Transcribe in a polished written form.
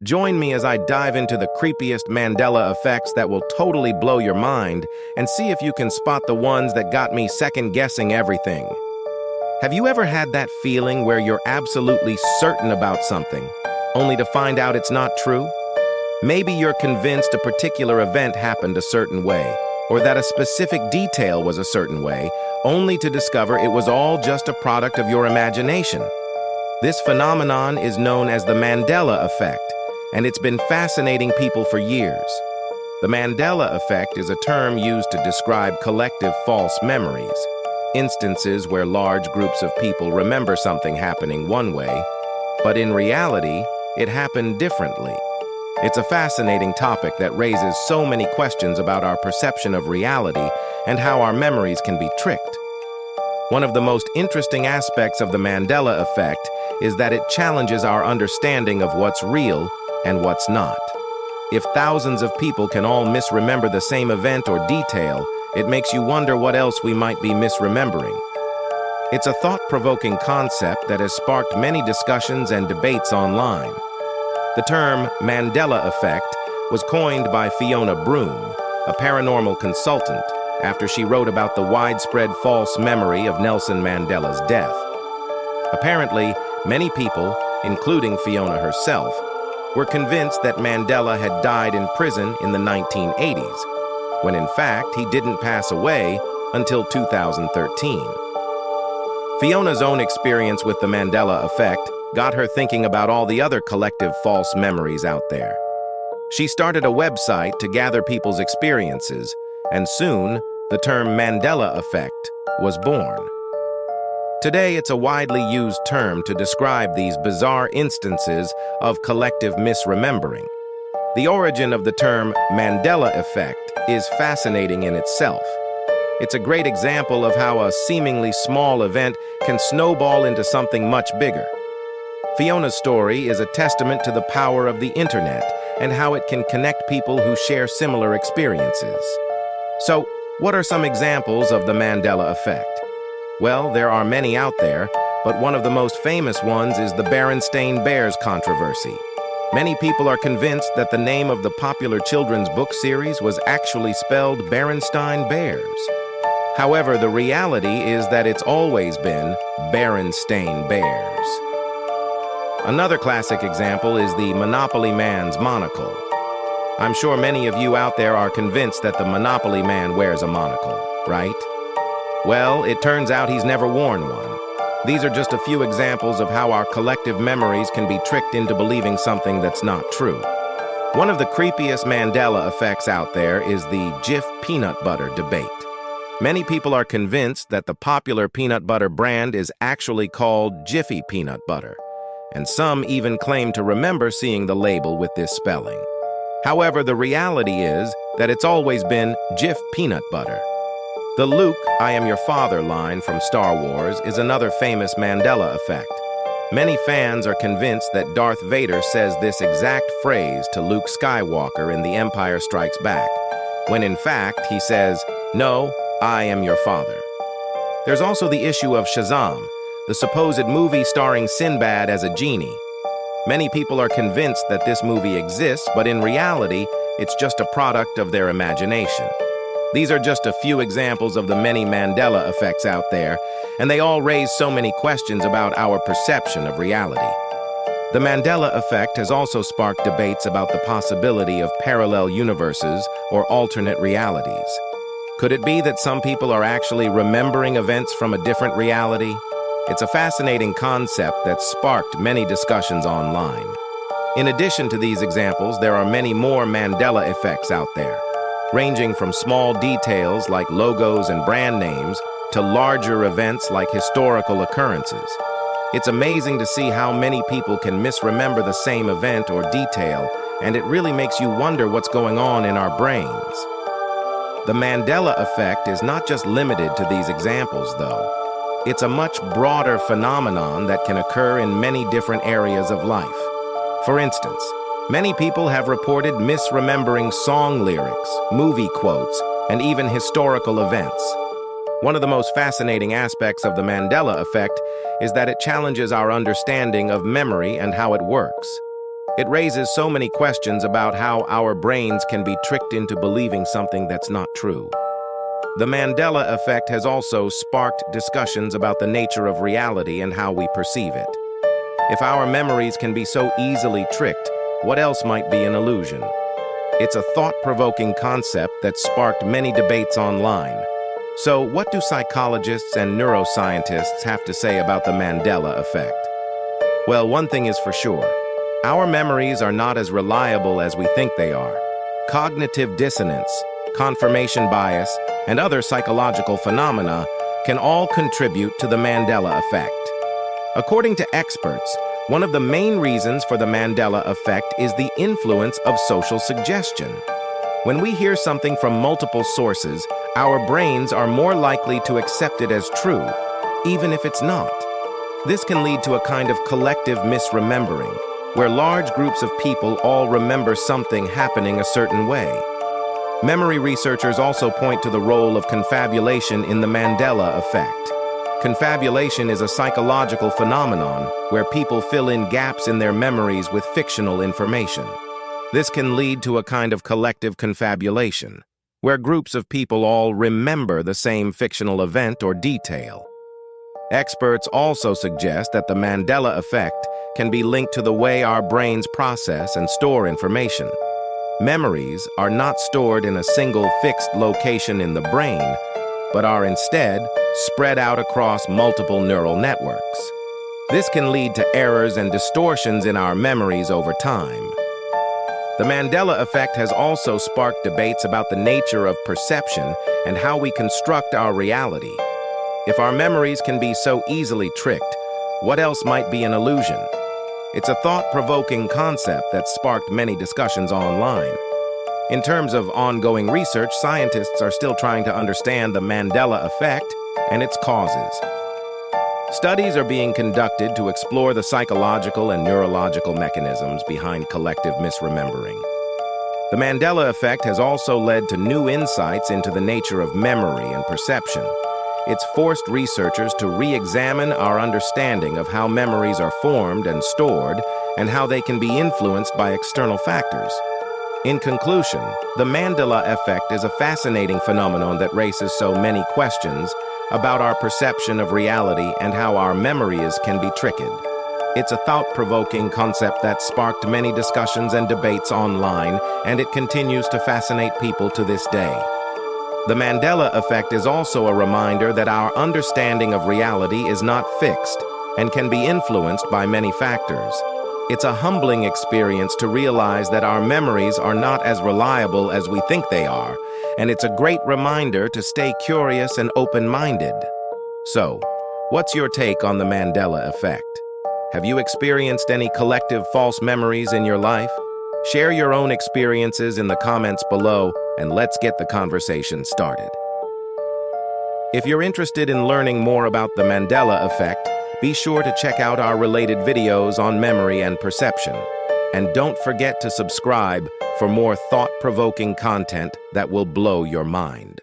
Join me as I dive into the creepiest Mandela effects that will totally blow your mind and see if you can spot the ones that got me second-guessing everything. Have you ever had that feeling where you're absolutely certain about something, only to find out it's not true? Maybe you're convinced a particular event happened a certain way, or that a specific detail was a certain way, only to discover it was all just a product of your imagination. This phenomenon is known as the Mandela effect, and it's been fascinating people for years. The Mandela effect is a term used to describe collective false memories, instances where large groups of people remember something happening one way, but in reality, it happened differently. It's a fascinating topic that raises so many questions about our perception of reality and how our memories can be tricked. One of the most interesting aspects of the Mandela effect is that it challenges our understanding of what's real and what's not. If thousands of people can all misremember the same event or detail, it makes you wonder what else we might be misremembering. It's a thought-provoking concept that has sparked many discussions and debates online. The term Mandela effect was coined by Fiona Broome, a paranormal consultant, after she wrote about the widespread false memory of Nelson Mandela's death. Apparently, many people, including Fiona herself, were convinced that Mandela had died in prison in the 1980s, when in fact he didn't pass away until 2013. Fiona's own experience with the Mandela effect got her thinking about all the other collective false memories out there. She started a website to gather people's experiences, and soon the term Mandela effect was born. Today, it's a widely used term to describe these bizarre instances of collective misremembering. The origin of the term Mandela effect is fascinating in itself. It's a great example of how a seemingly small event can snowball into something much bigger. Fiona's story is a testament to the power of the internet and how it can connect people who share similar experiences. So, what are some examples of the Mandela effect? Well, there are many out there, but one of the most famous ones is the Berenstain Bears controversy. Many people are convinced that the name of the popular children's book series was actually spelled Berenstain Bears. However, the reality is that it's always been Berenstain Bears. Another classic example is the Monopoly Man's monocle. I'm sure many of you out there are convinced that the Monopoly Man wears a monocle, right? Well, it turns out he's never worn one. These are just a few examples of how our collective memories can be tricked into believing something that's not true. One of the creepiest Mandela effects out there is the Jif peanut butter debate. Many people are convinced that the popular peanut butter brand is actually called Jiffy peanut butter, and some even claim to remember seeing the label with this spelling. However, the reality is that it's always been Jif peanut butter. The Luke, I am your father line from Star Wars is another famous Mandela effect. Many fans are convinced that Darth Vader says this exact phrase to Luke Skywalker in The Empire Strikes Back, when in fact he says, "No, I am your father." There's also the issue of Shazam, the supposed movie starring Sinbad as a genie. Many people are convinced that this movie exists, but in reality, it's just a product of their imagination. These are just a few examples of the many Mandela effects out there, and they all raise so many questions about our perception of reality. The Mandela effect has also sparked debates about the possibility of parallel universes or alternate realities. Could it be that some people are actually remembering events from a different reality? It's a fascinating concept that sparked many discussions online. In addition to these examples, there are many more Mandela effects out there, ranging from small details like logos and brand names to larger events like historical occurrences. It's amazing to see how many people can misremember the same event or detail, and it really makes you wonder what's going on in our brains. The Mandela effect is not just limited to these examples, though. It's a much broader phenomenon that can occur in many different areas of life. For instance, many people have reported misremembering song lyrics, movie quotes, and even historical events. One of the most fascinating aspects of the Mandela effect is that it challenges our understanding of memory and how it works. It raises so many questions about how our brains can be tricked into believing something that's not true. The Mandela effect has also sparked discussions about the nature of reality and how we perceive it. If our memories can be so easily tricked, what else might be an illusion? It's a thought-provoking concept that sparked many debates online. So, what do psychologists and neuroscientists have to say about the Mandela effect? Well, one thing is for sure. Our memories are not as reliable as we think they are. Cognitive dissonance, confirmation bias, and other psychological phenomena can all contribute to the Mandela effect. According to experts, one of the main reasons for the Mandela effect is the influence of social suggestion. When we hear something from multiple sources, our brains are more likely to accept it as true, even if it's not. This can lead to a kind of collective misremembering, where large groups of people all remember something happening a certain way. Memory researchers also point to the role of confabulation in the Mandela effect. Confabulation is a psychological phenomenon where people fill in gaps in their memories with fictional information. This can lead to a kind of collective confabulation, where groups of people all remember the same fictional event or detail. Experts also suggest that the Mandela effect can be linked to the way our brains process and store information. Memories are not stored in a single fixed location in the brain, but are instead spread out across multiple neural networks. This can lead to errors and distortions in our memories over time. The Mandela effect has also sparked debates about the nature of perception and how we construct our reality. If our memories can be so easily tricked, what else might be an illusion? It's a thought-provoking concept that sparked many discussions online. In terms of ongoing research, scientists are still trying to understand the Mandela effect and its causes. Studies are being conducted to explore the psychological and neurological mechanisms behind collective misremembering. The Mandela effect has also led to new insights into the nature of memory and perception. It's forced researchers to re-examine our understanding of how memories are formed and stored, and how they can be influenced by external factors. In conclusion, the Mandela effect is a fascinating phenomenon that raises so many questions about our perception of reality and how our memories can be tricked. It's a thought-provoking concept that sparked many discussions and debates online, and it continues to fascinate people to this day. The Mandela effect is also a reminder that our understanding of reality is not fixed and can be influenced by many factors. It's a humbling experience to realize that our memories are not as reliable as we think they are, and it's a great reminder to stay curious and open-minded. So, what's your take on the Mandela effect? Have you experienced any collective false memories in your life? Share your own experiences in the comments below, and let's get the conversation started. If you're interested in learning more about the Mandela effect, be sure to check out our related videos on memory and perception. And don't forget to subscribe for more thought-provoking content that will blow your mind.